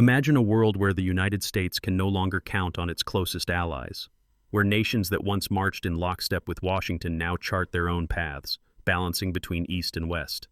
Imagine a world where the United States can no longer count on its closest allies, where nations that once marched in lockstep with Washington now chart their own paths, balancing between East and West.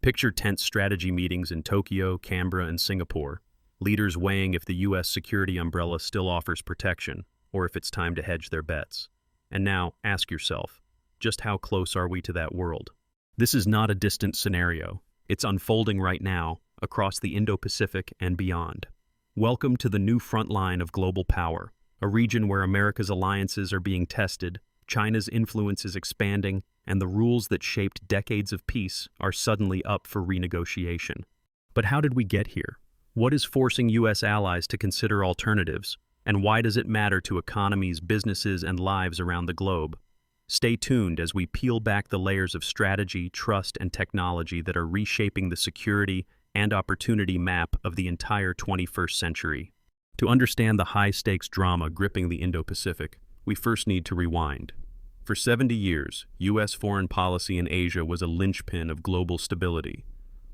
Picture tense strategy meetings in Tokyo, Canberra, and Singapore, leaders weighing if the U.S. security umbrella still offers protection, or if it's time to hedge their bets. And now, ask yourself, just how close are we to that world? This is not a distant scenario. It's unfolding right now, across the Indo-Pacific and beyond. Welcome to the new front line of global power, a region where America's alliances are being tested, China's influence is expanding, and the rules that shaped decades of peace are suddenly up for renegotiation. But how did we get here? What is forcing U.S. allies to consider alternatives, and why does it matter to economies, businesses, and lives around the globe? Stay tuned as we peel back the layers of strategy, trust, and technology that are reshaping the security and opportunity map of the entire 21st century. To understand the high-stakes drama gripping the Indo-Pacific, we first need to rewind. For 70 years, U.S. foreign policy in Asia was a linchpin of global stability.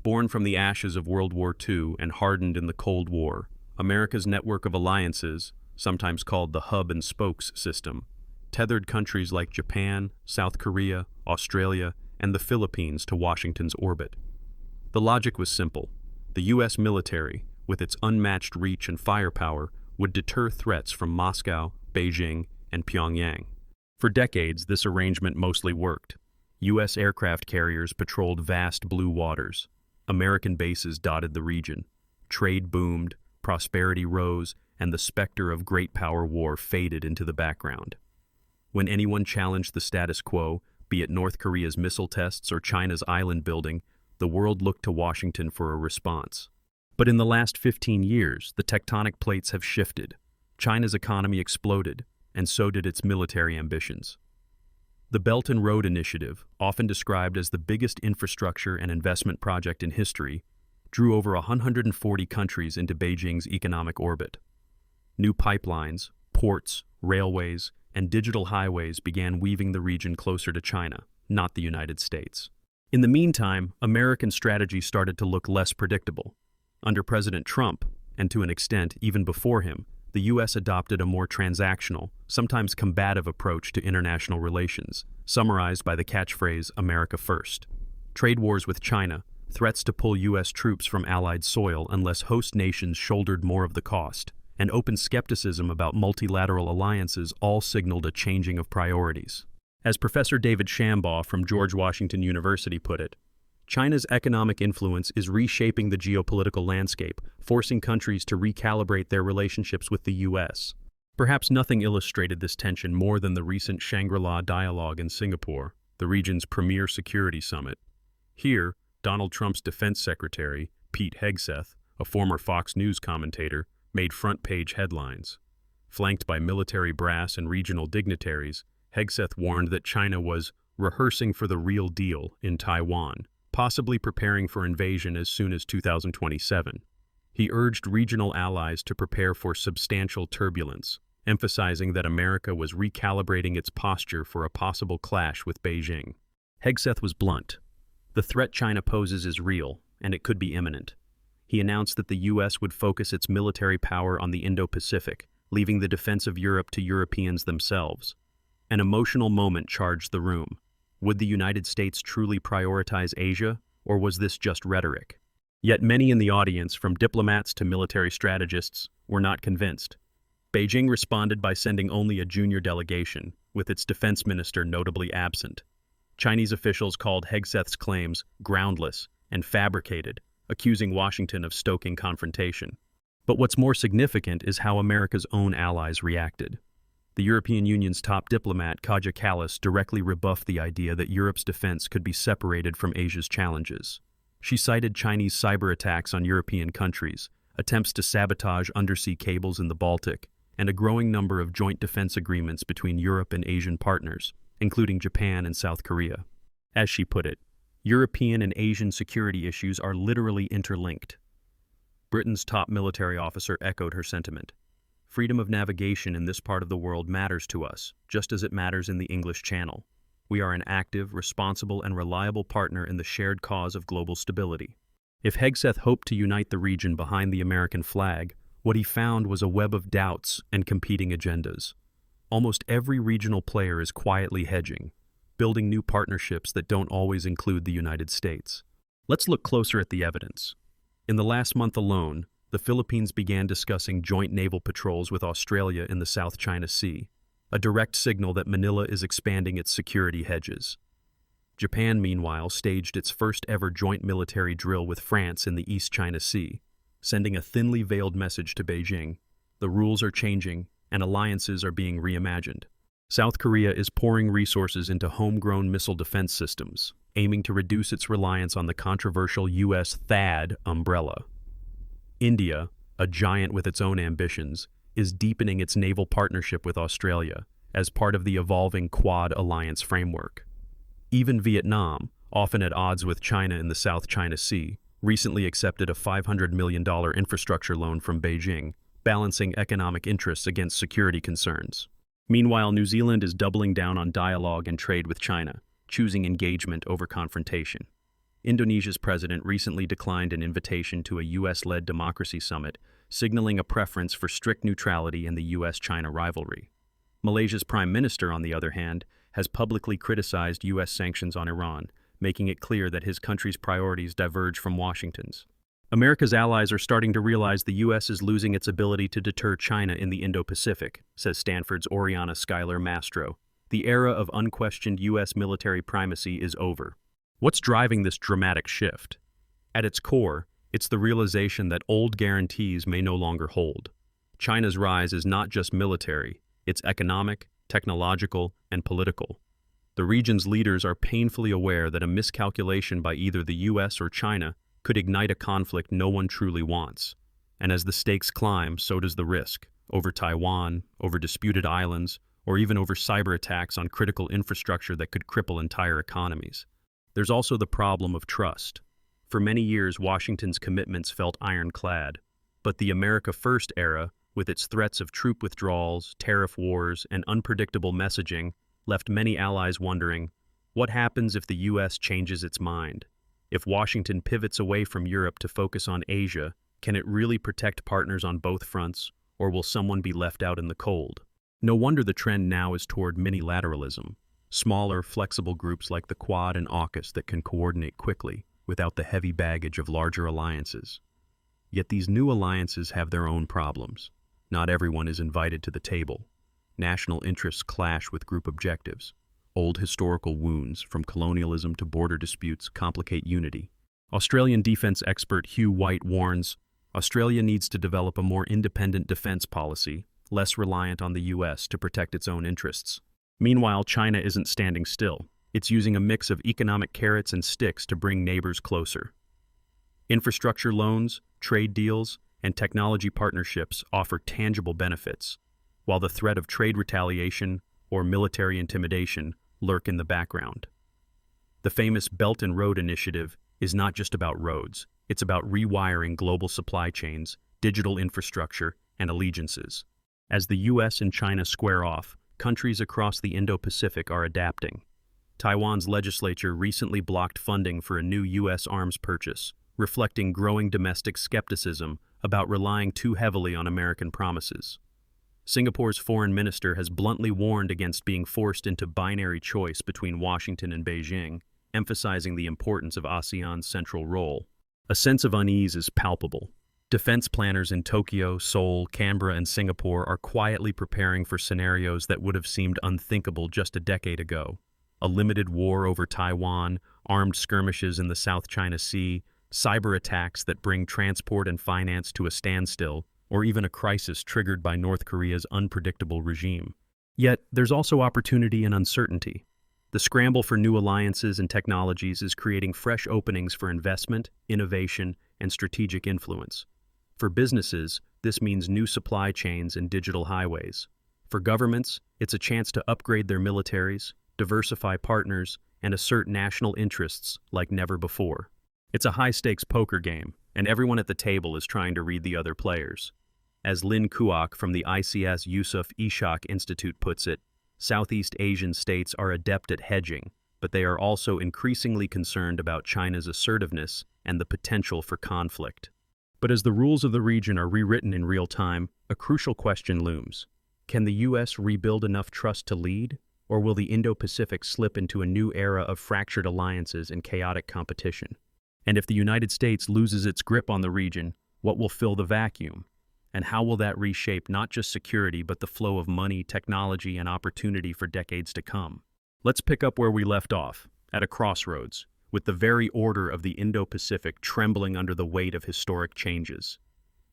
Born from the ashes of World War II and hardened in the Cold War, America's network of alliances, sometimes called the hub and spokes system, tethered countries like Japan, South Korea, Australia, and the Philippines to Washington's orbit. The logic was simple. The U.S. military, with its unmatched reach and firepower, would deter threats from Moscow, Beijing, and Pyongyang. For decades, this arrangement mostly worked. U.S. aircraft carriers patrolled vast blue waters. American bases dotted the region. Trade boomed, prosperity rose, and the specter of great power war faded into the background. When anyone challenged the status quo, be it North Korea's missile tests or China's island building, the world looked to Washington for a response. But in the last 15 years, the tectonic plates have shifted. China's economy exploded, and so did its military ambitions. The Belt and Road Initiative, often described as the biggest infrastructure and investment project in history, drew over 140 countries into Beijing's economic orbit. New pipelines, ports, railways, and digital highways began weaving the region closer to China, not the United States. In the meantime, American strategy started to look less predictable. Under President Trump, and to an extent even before him, the U.S. adopted a more transactional, sometimes combative approach to international relations, summarized by the catchphrase, "America First." Trade wars with China, threats to pull U.S. troops from Allied soil unless host nations shouldered more of the cost, and open skepticism about multilateral alliances all signaled a changing of priorities. As Professor David Shambaugh from George Washington University put it, China's economic influence is reshaping the geopolitical landscape, forcing countries to recalibrate their relationships with the U.S. Perhaps nothing illustrated this tension more than the recent Shangri-La dialogue in Singapore, the region's premier security summit. Here, Donald Trump's defense secretary, Pete Hegseth, a former Fox News commentator, made front-page headlines. Flanked by military brass and regional dignitaries, Hegseth warned that China was rehearsing for the real deal in Taiwan, possibly preparing for invasion as soon as 2027. He urged regional allies to prepare for substantial turbulence, emphasizing that America was recalibrating its posture for a possible clash with Beijing. Hegseth was blunt. The threat China poses is real, and it could be imminent. He announced that the U.S. would focus its military power on the Indo-Pacific, leaving the defense of Europe to Europeans themselves. An emotional moment charged the room. Would the United States truly prioritize Asia, or was this just rhetoric? Yet many in the audience, from diplomats to military strategists, were not convinced. Beijing responded by sending only a junior delegation, with its defense minister notably absent. Chinese officials called Hegseth's claims groundless and fabricated, accusing Washington of stoking confrontation. But what's more significant is how America's own allies reacted. The European Union's top diplomat, Kaja Kallas, directly rebuffed the idea that Europe's defense could be separated from Asia's challenges. She cited Chinese cyber attacks on European countries, attempts to sabotage undersea cables in the Baltic, and a growing number of joint defense agreements between Europe and Asian partners, including Japan and South Korea. As she put it, European and Asian security issues are literally interlinked. Britain's top military officer echoed her sentiment. Freedom of navigation in this part of the world matters to us, just as it matters in the English Channel. We are an active, responsible, and reliable partner in the shared cause of global stability. If Hegseth hoped to unite the region behind the American flag, what he found was a web of doubts and competing agendas. Almost every regional player is quietly hedging, building new partnerships that don't always include the United States. Let's look closer at the evidence. In the last month alone, the Philippines began discussing joint naval patrols with Australia in the South China Sea, a direct signal that Manila is expanding its security hedges. Japan, meanwhile, staged its first ever joint military drill with France in the East China Sea, sending a thinly veiled message to Beijing. The rules are changing, and alliances are being reimagined. South Korea is pouring resources into homegrown missile defense systems, aiming to reduce its reliance on the controversial U.S. THAAD umbrella. India, a giant with its own ambitions, is deepening its naval partnership with Australia as part of the evolving Quad alliance framework. Even Vietnam, often at odds with China in the South China Sea, recently accepted a $500 million infrastructure loan from Beijing, balancing economic interests against security concerns. Meanwhile, New Zealand is doubling down on dialogue and trade with China, choosing engagement over confrontation. Indonesia's president recently declined an invitation to a U.S.-led democracy summit, signaling a preference for strict neutrality in the U.S.-China rivalry. Malaysia's prime minister, on the other hand, has publicly criticized U.S. sanctions on Iran, making it clear that his country's priorities diverge from Washington's. America's allies are starting to realize the U.S. is losing its ability to deter China in the Indo-Pacific, says Stanford's Oriana Schuyler Mastro. The era of unquestioned U.S. military primacy is over. What's driving this dramatic shift? At its core, it's the realization that old guarantees may no longer hold. China's rise is not just military, it's economic, technological, and political. The region's leaders are painfully aware that a miscalculation by either the U.S. or China could ignite a conflict no one truly wants. And as the stakes climb, so does the risk, over Taiwan, over disputed islands, or even over cyber attacks on critical infrastructure that could cripple entire economies. There's also the problem of trust. For many years, Washington's commitments felt ironclad, but the America First era, with its threats of troop withdrawals, tariff wars, and unpredictable messaging, left many allies wondering, what happens if the U.S. changes its mind? If Washington pivots away from Europe to focus on Asia, can it really protect partners on both fronts, or will someone be left out in the cold? No wonder the trend now is toward minilateralism, smaller, flexible groups like the Quad and AUKUS that can coordinate quickly, without the heavy baggage of larger alliances. Yet these new alliances have their own problems. Not everyone is invited to the table. National interests clash with group objectives. Old historical wounds, from colonialism to border disputes, complicate unity. Australian defense expert Hugh White warns, Australia needs to develop a more independent defense policy, less reliant on the U.S. to protect its own interests. Meanwhile, China isn't standing still. It's using a mix of economic carrots and sticks to bring neighbors closer. Infrastructure loans, trade deals, and technology partnerships offer tangible benefits, while the threat of trade retaliation or military intimidation lurk in the background. The famous Belt and Road Initiative is not just about roads, it's about rewiring global supply chains, digital infrastructure, and allegiances. As the US and China square off, countries across the Indo-Pacific are adapting. Taiwan's legislature recently blocked funding for a new US arms purchase, reflecting growing domestic skepticism about relying too heavily on American promises. Singapore's foreign minister has bluntly warned against being forced into binary choice between Washington and Beijing, emphasizing the importance of ASEAN's central role. A sense of unease is palpable. Defense planners in Tokyo, Seoul, Canberra, and Singapore are quietly preparing for scenarios that would have seemed unthinkable just a decade ago. A limited war over Taiwan, armed skirmishes in the South China Sea, cyber attacks that bring transport and finance to a standstill, or even a crisis triggered by North Korea's unpredictable regime. Yet, there's also opportunity and uncertainty. The scramble for new alliances and technologies is creating fresh openings for investment, innovation, and strategic influence. For businesses, this means new supply chains and digital highways. For governments, it's a chance to upgrade their militaries, diversify partners, and assert national interests like never before. It's a high-stakes poker game, and everyone at the table is trying to read the other players. As Lin Kuok from the ICS Yusuf Ishak Institute puts it, Southeast Asian states are adept at hedging, but they are also increasingly concerned about China's assertiveness and the potential for conflict. But as the rules of the region are rewritten in real time, a crucial question looms. Can the U.S. rebuild enough trust to lead, or will the Indo-Pacific slip into a new era of fractured alliances and chaotic competition? And if the United States loses its grip on the region, what will fill the vacuum? And how will that reshape not just security but the flow of money, technology, and opportunity for decades to come? Let's pick up where we left off, at a crossroads, with the very order of the Indo-Pacific trembling under the weight of historic changes.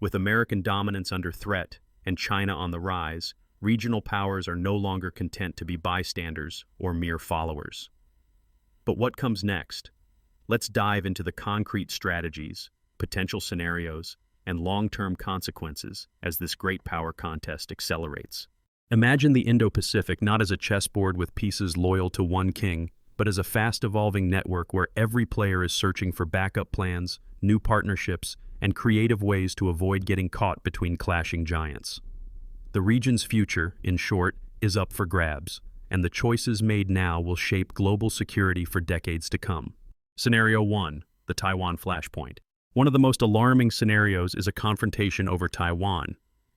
With American dominance under threat and China on the rise, regional powers are no longer content to be bystanders or mere followers. But what comes next? Let's dive into the concrete strategies, potential scenarios, and long-term consequences as this great power contest accelerates. Imagine the Indo-Pacific not as a chessboard with pieces loyal to one king, but as a fast-evolving network where every player is searching for backup plans, new partnerships, and creative ways to avoid getting caught between clashing giants. The region's future, in short, is up for grabs, and the choices made now will shape global security for decades to come. Scenario 1, the Taiwan flashpoint. One of the most alarming scenarios is a confrontation over Taiwan.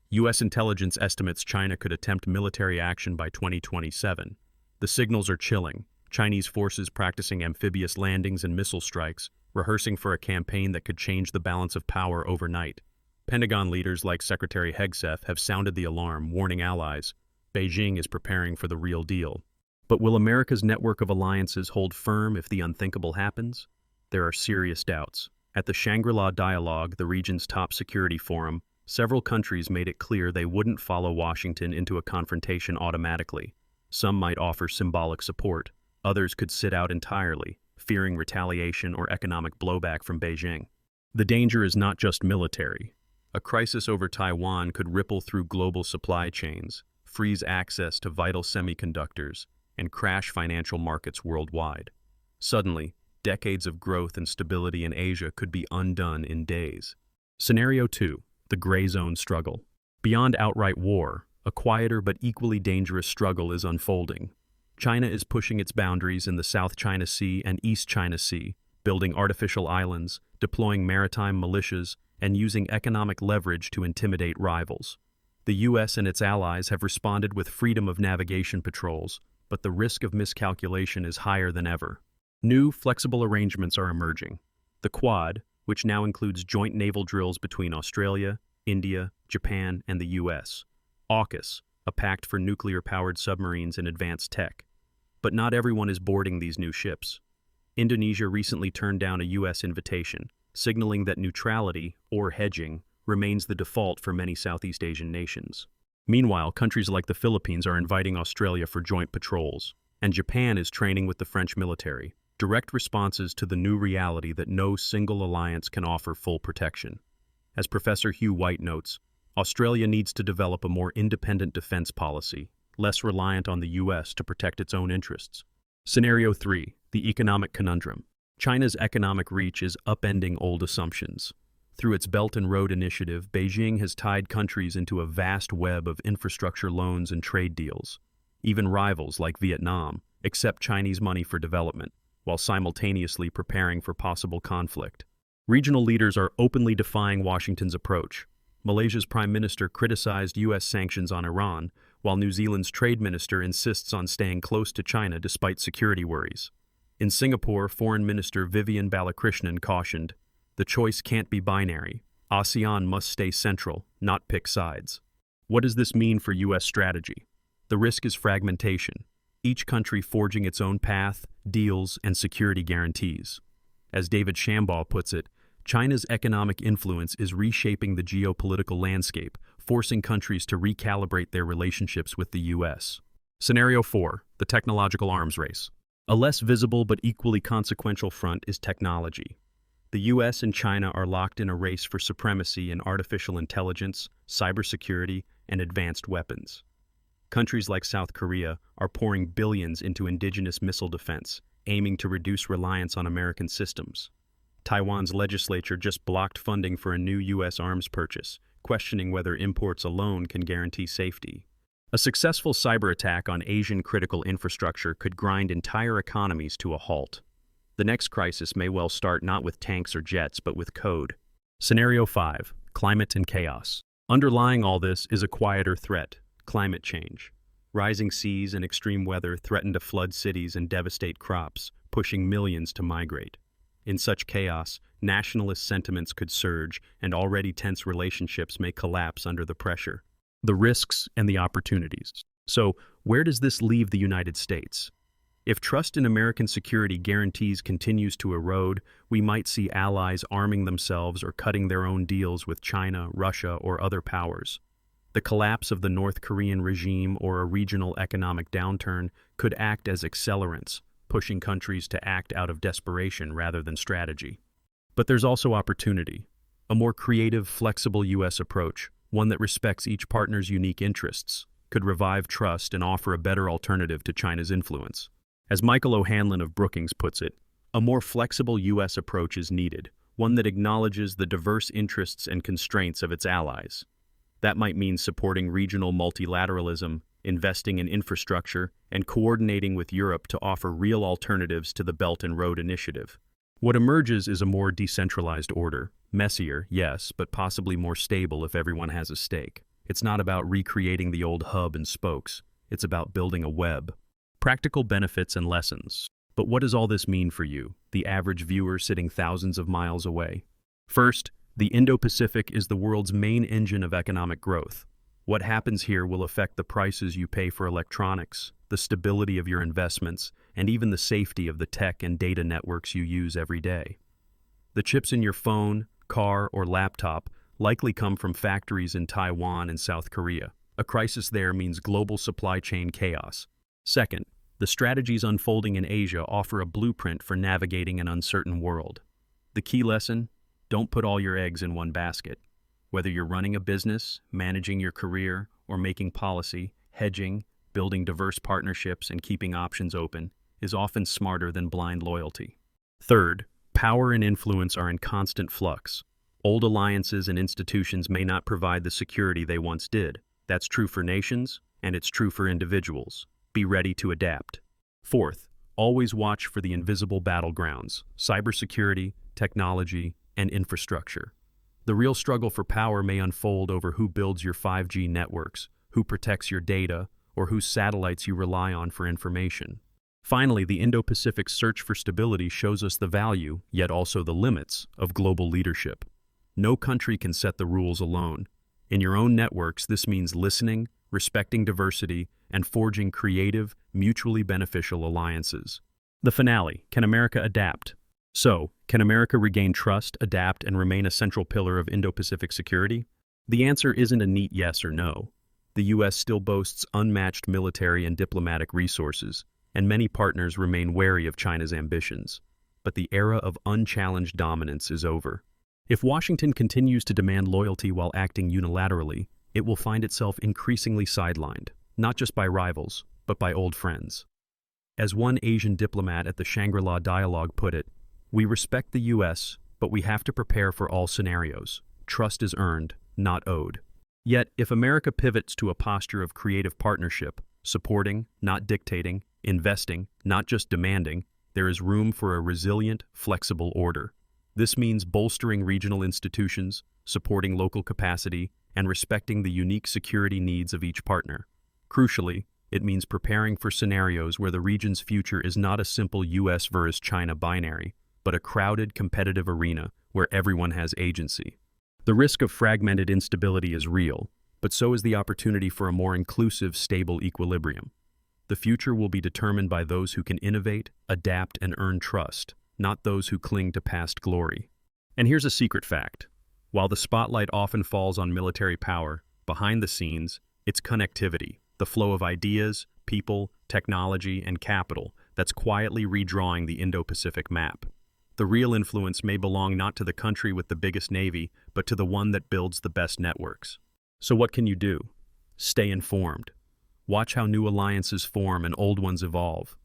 U.S. intelligence estimates China could attempt military action by 2027. The signals are chilling. Chinese forces practicing amphibious landings and missile strikes, rehearsing for a campaign that could change the balance of power overnight. Pentagon leaders like Secretary Hegseth have sounded the alarm, warning allies. Beijing is preparing for the real deal. But will America's network of alliances hold firm if the unthinkable happens? There are serious doubts. At the Shangri-La Dialogue, the region's top security forum, several countries made it clear they wouldn't follow Washington into a confrontation automatically. Some might offer symbolic support. Others could sit out entirely, fearing retaliation or economic blowback from Beijing. The danger is not just military. A crisis over Taiwan could ripple through global supply chains, freeze access to vital semiconductors, and crash financial markets worldwide. Suddenly, decades of growth and stability in Asia could be undone in days. Scenario 2, the gray zone struggle. Beyond outright war, a quieter but equally dangerous struggle is unfolding. China is pushing its boundaries in the South China Sea and East China Sea, building artificial islands, deploying maritime militias, and using economic leverage to intimidate rivals. The U.S. and its allies have responded with freedom of navigation patrols, but the risk of miscalculation is higher than ever. New, flexible arrangements are emerging. The Quad, which now includes joint naval drills between Australia, India, Japan, and the U.S. AUKUS, a pact for nuclear-powered submarines and advanced tech. But not everyone is boarding these new ships. Indonesia recently turned down a U.S. invitation, signaling that neutrality, or hedging, remains the default for many Southeast Asian nations. Meanwhile, countries like the Philippines are inviting Australia for joint patrols, and Japan is training with the French military, direct responses to the new reality that no single alliance can offer full protection. As Professor Hugh White notes, Australia needs to develop a more independent defense policy, less reliant on the U.S. to protect its own interests. Scenario 3, the economic conundrum. China's economic reach is upending old assumptions. Through its Belt and Road Initiative, Beijing has tied countries into a vast web of infrastructure loans and trade deals. Even rivals like Vietnam accept Chinese money for development, while simultaneously preparing for possible conflict. Regional leaders are openly defying Washington's approach. Malaysia's Prime Minister criticized U.S. sanctions on Iran, while New Zealand's Trade Minister insists on staying close to China despite security worries. In Singapore, Foreign Minister Vivian Balakrishnan cautioned, "The choice can't be binary. ASEAN must stay central, not pick sides." What does this mean for U.S. strategy? The risk is fragmentation, each country forging its own path, deals, and security guarantees. As David Shambaugh puts it, China's economic influence is reshaping the geopolitical landscape, forcing countries to recalibrate their relationships with the U.S. Scenario 4, the technological arms race. A less visible but equally consequential front is technology. The U.S. and China are locked in a race for supremacy in artificial intelligence, cybersecurity, and advanced weapons. Countries like South Korea are pouring billions into indigenous missile defense, aiming to reduce reliance on American systems. Taiwan's legislature just blocked funding for a new U.S. arms purchase, questioning whether imports alone can guarantee safety. A successful cyber attack on Asian critical infrastructure could grind entire economies to a halt. The next crisis may well start not with tanks or jets, but with code. Scenario 5. Climate and chaos. Underlying all this is a quieter threat: climate change. Rising seas and extreme weather threaten to flood cities and devastate crops, pushing millions to migrate. In such chaos, nationalist sentiments could surge, and already tense relationships may collapse under the pressure. The risks and the opportunities. So, where does this leave the United States? If trust in American security guarantees continues to erode, we might see allies arming themselves or cutting their own deals with China, Russia, or other powers. The collapse of the North Korean regime or a regional economic downturn could act as accelerants, pushing countries to act out of desperation rather than strategy. But there's also opportunity. A more creative, flexible U.S. approach, one that respects each partner's unique interests, could revive trust and offer a better alternative to China's influence. As Michael O'Hanlon of Brookings puts it, a more flexible U.S. approach is needed, one that acknowledges the diverse interests and constraints of its allies. That might mean supporting regional multilateralism, investing in infrastructure, and coordinating with Europe to offer real alternatives to the Belt and Road Initiative. What emerges is a more decentralized order. Messier, yes, but possibly more stable if everyone has a stake. It's not about recreating the old hub and spokes. It's about building a web. Practical benefits and lessons. But what does all this mean for you, the average viewer sitting thousands of miles away? First, the Indo-Pacific is the world's main engine of economic growth. What happens here will affect the prices you pay for electronics, the stability of your investments, and even the safety of the tech and data networks you use every day. The chips in your phone, car, or laptop likely come from factories in Taiwan and South Korea. A crisis there means global supply chain chaos. Second, the strategies unfolding in Asia offer a blueprint for navigating an uncertain world. The key lesson: don't put all your eggs in one basket. Whether you're running a business, managing your career, or making policy, hedging, building diverse partnerships, and keeping options open is often smarter than blind loyalty. Third, power and influence are in constant flux. Old alliances and institutions may not provide the security they once did. That's true for nations, and it's true for individuals. Be ready to adapt. Fourth, always watch for the invisible battlegrounds: cybersecurity, technology, and infrastructure. The real struggle for power may unfold over who builds your 5G networks, who protects your data, or whose satellites you rely on for information. Finally, the Indo-Pacific search for stability shows us the value, yet also the limits, of global leadership. No country can set the rules alone. In your own networks, this means listening, respecting diversity, and forging creative, mutually beneficial alliances. The finale: can America adapt? So, can America regain trust, adapt, and remain a central pillar of Indo-Pacific security? The answer isn't a neat yes or no. The U.S. still boasts unmatched military and diplomatic resources, and many partners remain wary of China's ambitions. But the era of unchallenged dominance is over. If Washington continues to demand loyalty while acting unilaterally, it will find itself increasingly sidelined, not just by rivals, but by old friends. As one Asian diplomat at the Shangri-La Dialogue put it, "We respect the U.S., but we have to prepare for all scenarios. Trust is earned, not owed." Yet, if America pivots to a posture of creative partnership, supporting, not dictating, investing, not just demanding, there is room for a resilient, flexible order. This means bolstering regional institutions, supporting local capacity, and respecting the unique security needs of each partner. Crucially, it means preparing for scenarios where the region's future is not a simple U.S. versus China binary, but a crowded, competitive arena where everyone has agency. The risk of fragmented instability is real, but so is the opportunity for a more inclusive, stable equilibrium. The future will be determined by those who can innovate, adapt, and earn trust, not those who cling to past glory. And here's a secret fact. While the spotlight often falls on military power, behind the scenes, it's connectivity, the flow of ideas, people, technology, and capital that's quietly redrawing the Indo-Pacific map. The real influence may belong not to the country with the biggest navy, but to the one that builds the best networks. So what can you do? Stay informed. Watch how new alliances form and old ones evolve.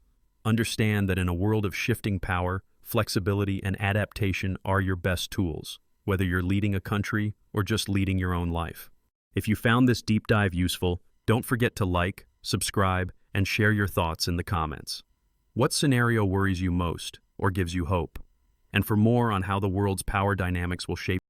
Understand that in a world of shifting power, flexibility and adaptation are your best tools, whether you're leading a country or just leading your own life. If you found this deep dive useful, don't forget to like, subscribe, and share your thoughts in the comments. What scenario worries you most, or gives you hope. And for more on how the world's power dynamics will shape